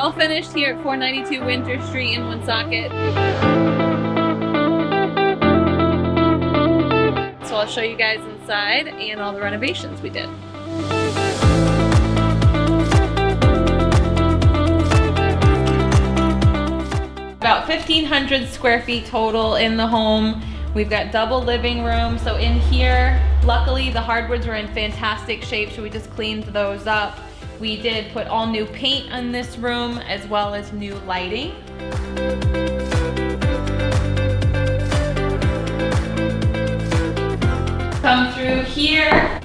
all finished here at 492 Winter Street in Woonsocket. So I'll show you guys inside and all the renovations we did. About 1,500 square feet total in the home. We've got double living room. So in here, luckily the hardwoods were in fantastic shape, so we just cleaned those up. We did put all new paint on this room as well as new lighting. Come through here.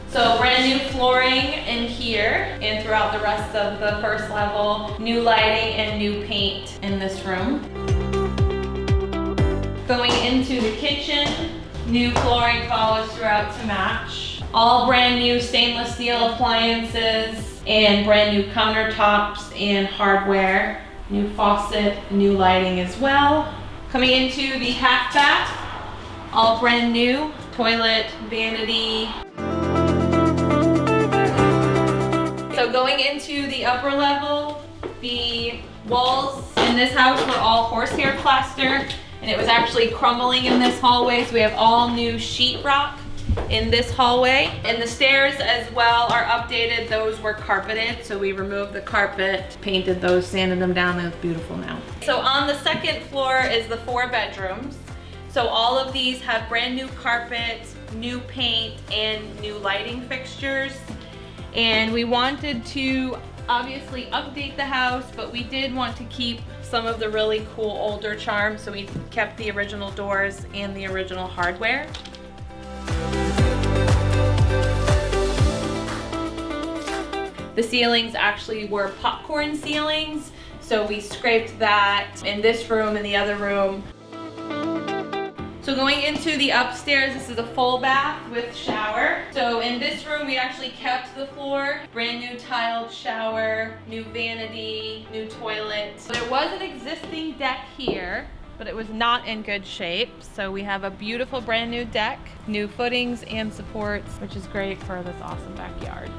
So brand new flooring in here and throughout the rest of the first level. New lighting and new paint in this room. Going into the kitchen, new flooring follows throughout to match. All brand new stainless steel appliances and brand new countertops and hardware. New faucet, new lighting as well. Coming into the half bath, all brand new. Toilet, vanity. So going into the upper level, the walls in this house were all horsehair plaster, and it was actually crumbling in this hallway, so we have all new sheetrock in this hallway. And the stairs as well are updated. Those were carpeted, so we removed the carpet, painted those, sanded them down. They look beautiful now. So on the second floor is the 4 bedrooms. So all of these have brand new carpet, new paint, and new lighting fixtures. And we wanted to obviously update the house, but we did want to keep some of the really cool older charms, so we kept the original doors and the original hardware. The ceilings actually were popcorn ceilings, so we scraped that in this room and the other room. So going into the upstairs, this is a full bath with shower. So in this room, we actually kept the floor, brand new tiled shower, new vanity, new toilet. There was an existing deck here, but it was not in good shape. So we have a beautiful brand new deck, new footings and supports, which is great for this awesome backyard.